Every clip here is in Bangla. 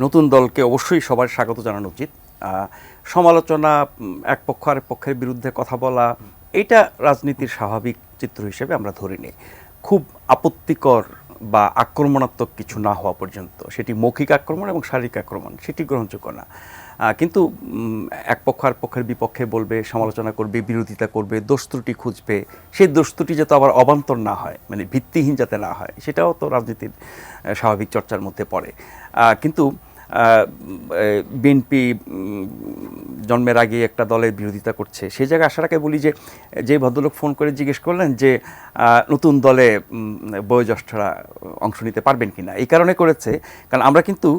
নতুন দলকে অবশ্যই সবার স্বাগত জানানো উচিত। সমালোচনা, এক পক্ষ আরেক পক্ষের বিরুদ্ধে কথা বলা, এটা রাজনীতির স্বাভাবিক চিত্র হিসেবে আমরা ধরে নিই। খুব আপত্তিকর বা আক্রমণাত্মক কিছু না হওয়া পর্যন্ত, সেটি মৌখিক আক্রমণ এবং শারীরিক আক্রমণ, সেটি গ্রহণযোগ্য না। কিন্তু এক পক্ষ আর পক্ষের বিপক্ষে বলবে, সমালোচনা করবে, বিরোধিতা করবে, দোষ ত্রুটি খুঁজবে, সেই দোষ ত্রুটি যাতে আবার অবান্তর না হয়, মানে ভিত্তিহীন যাতে না হয়, সেটাও তো রাজনীতির স্বাভাবিক চর্চার মধ্যে পড়ে। কিন্তু বিএনপি জন্মের আগে একটা দলের বিরোধিতা করছে, সেই জায়গায় আসার আগে বলি যে ভদ্রলোক ফোন করে জিজ্ঞেস করলেন যে নতুন দলে বয়োজ্যেষ্ঠরা অংশ নিতে পারবেন কিনা, এই কারণে করেছে কারণ আমরা কিন্তু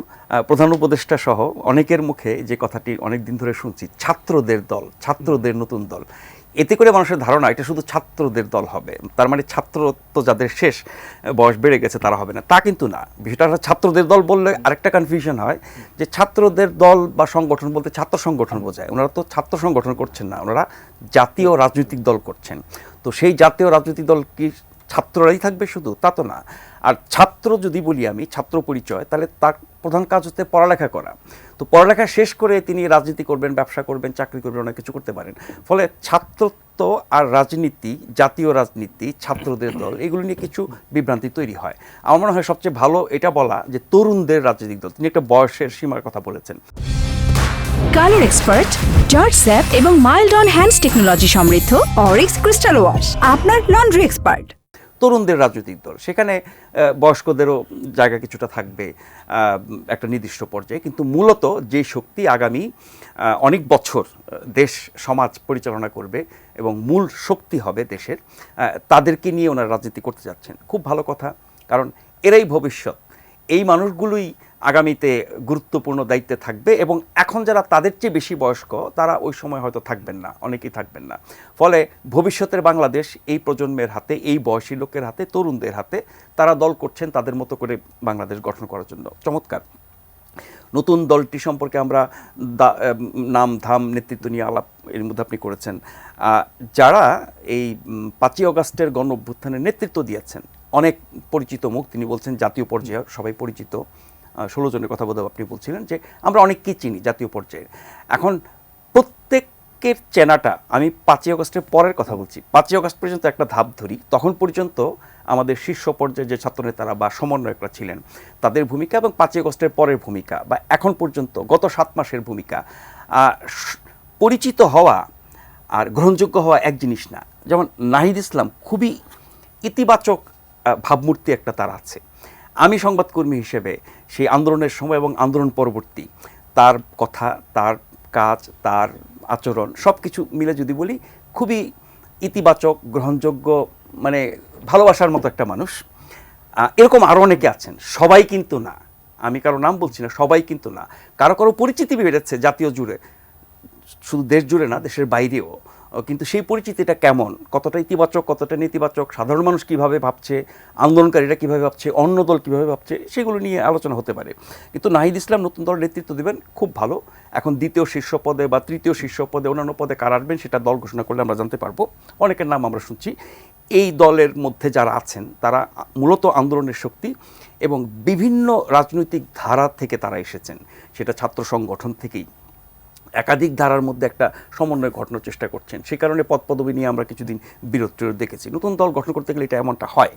প্রধান উপদেষ্টা সহ অনেকের মুখে যে কথাটি অনেক দিন ধরে শুনছি, ছাত্রদের দল, ছাত্রদের নতুন দল। এতে করে মানুষের ধারণা এটা শুধু ছাত্রদের দল হবে, তার মানে ছাত্রত্ব যাদের শেষ, বয়স বেড়ে গেছে তারা হবে না, তা কিন্তু না। বিষয়টা ছাত্রদের দল বললে আরেকটা কনফিউশন হয় যে ছাত্রদের দল বা সংগঠন বলতে ছাত্র সংগঠন বোঝায়। ওনারা তো ছাত্র সংগঠন করছেন না, ওনারা জাতীয় রাজনৈতিক দল করছেন। তো সেই জাতীয় রাজনৈতিক দল কি ছাত্ররাই থাকবে শুধু? তা তো না। আর ছাত্র যদি বলি আমি, ছাত্র পরিচয়, তাহলে তার প্রধান কাজ হচ্ছে পড়ালেখা করা। তো পড়ালেখা শেষ করে তিনি রাজনীতি করবেন, ব্যবসা করবেন, চাকরি করবেন, অনেক কিছু করতে পারেন। ফলে ছাত্রত্ব আর রাজনীতি, জাতীয় রাজনীতি, ছাত্রদের দল, এগুলো নিয়ে কিছু বিভ্রান্তি তৈরি হয়। আমার মনে হয় সবচেয়ে ভালো এটা বলা যে তরুণদের রাজনৈতিক দল। তিনি একটা বয়সের সীমার কথা বলেছেন। কালার এক্সপার্ট, জর্জ স্যাপ এবং মাইল্ড অন হ্যান্ডস টেকনোলজি সমৃদ্ধ অরিক্স ক্রিস্টাল ওয়াশ আপনার লন্ড্রি এক্সপার্ট। তরুণদের রাজনৈতিক দল, সেখানে বয়স্কদেরও জায়গা কিছুটা থাকবে একটা নির্দিষ্ট পর্যায়ে, কিন্তু মূলত যে শক্তি আগামী অনেক বছর দেশ সমাজ পরিচালনা করবে এবং মূল শক্তি হবে দেশের, তাদেরকে নিয়ে ওনারা রাজনীতি করতে যাচ্ছেন। খুব ভালো কথা, কারণ এরাই ভবিষ্যৎ। এই মানুষগুলোই আগামীতে গুরুত্বপূর্ণ দায়িত্বে থাকবে এবং এখন যারা তাদের চেয়ে বেশি বয়স্ক তারা ওই সময় হয়তো থাকবেন না, অনেকেই থাকবেন না। ফলে ভবিষ্যতের বাংলাদেশ এই প্রজন্মের হাতে, এই বয়সী লোকের হাতে, তরুণদের হাতে। তারা দল করছেন তাদের মতো করে বাংলাদেশ গঠন করার জন্য। চমৎকার। নতুন দলটি সম্পর্কে আমরা নাম ধাম নেতৃত্ব নিয়ে আলাপ এর মধ্যে আপনি করেছেন। যারা এই 5ই অগাস্টের গণ অভ্যুত্থানের নেতৃত্ব দিয়েছেন, অনেক পরিচিত মুখ। তিনি বলছেন জাতীয় পর্যায়ে সবাই পরিচিত, 16 জনের কথা বোধহয় আপনি বলছিলেন, যে আমরা অনেককেই চিনি জাতীয় পর্যায়ে। এখন প্রত্যেকের চেনাটা, আমি 5ই অগাস্টের পরের কথা বলছি, 5ই অগাস্ট পর্যন্ত একটা ধাপ ধরি, তখন পর্যন্ত আমাদের শীর্ষ পর্যায়ে যে ছাত্রনেতারা বা সমন্বয়করা ছিলেন তাদের ভূমিকা এবং 5ই অগাস্টের পরের ভূমিকা বা এখন পর্যন্ত গত 7 মাসের ভূমিকা, পরিচিত হওয়া আর গ্রহণযোগ্য হওয়া এক জিনিস না। যেমন নাহিদ ইসলাম খুবই ইতিবাচক ভাবমূর্তি একটা তার আছে। আমি সংবাদকর্মী হিসেবে সেই আন্দোলনের সময় এবং আন্দোলন পরবর্তী তার কথা, তার কাজ, তার আচরণ সব কিছু মিলে যদি বলি, খুবই ইতিবাচক, গ্রহণযোগ্য, মানে ভালোবাসার মতো একটা মানুষ। এরকম আরও অনেকে আছেন, সবাই কিন্তু না, আমি কারো নাম বলছি না, সবাই কিন্তু না। কারো কারো পরিচিতি বেড়েছে জাতীয় জুড়ে, শুধু দেশ জুড়ে না, দেশের বাইরেও। কিন্তু সেই পরিচিতিটা কেমন, কতটা ইতিবাচক, কতটা নেতিবাচক, সাধারণ মানুষ কীভাবে ভাবছে, আন্দোলনকারীরা কীভাবে ভাবছে, অন্য দল কীভাবে ভাবছে, সেগুলো নিয়ে আলোচনা হতে পারে। কিন্তু নাহিদ ইসলাম নতুন দল নেতৃত্ব দেবেন, খুব ভালো। এখন দ্বিতীয় শীর্ষ পদে বা তৃতীয় শীর্ষ পদে, অন্যান্য পদে কারা আসবেন সেটা দল ঘোষণা করলে আমরা জানতে পারবো। অনেকের নাম আমরা শুনছি। এই দলের মধ্যে যারা আছেন তারা মূলত আন্দোলনের শক্তি এবং বিভিন্ন রাজনৈতিক ধারা থেকে তারা এসেছেন, সেটা ছাত্র সংগঠন থেকেই একাধিক ধারার মধ্যে একটা সমন্বয় ঘটানোর চেষ্টা করছেন। সেই কারণে পদপদবি নিয়ে আমরা কিছুদিন বিরোধ দেখেছি। নতুন দল গঠন করতে গেলে এটা এমনটা হয়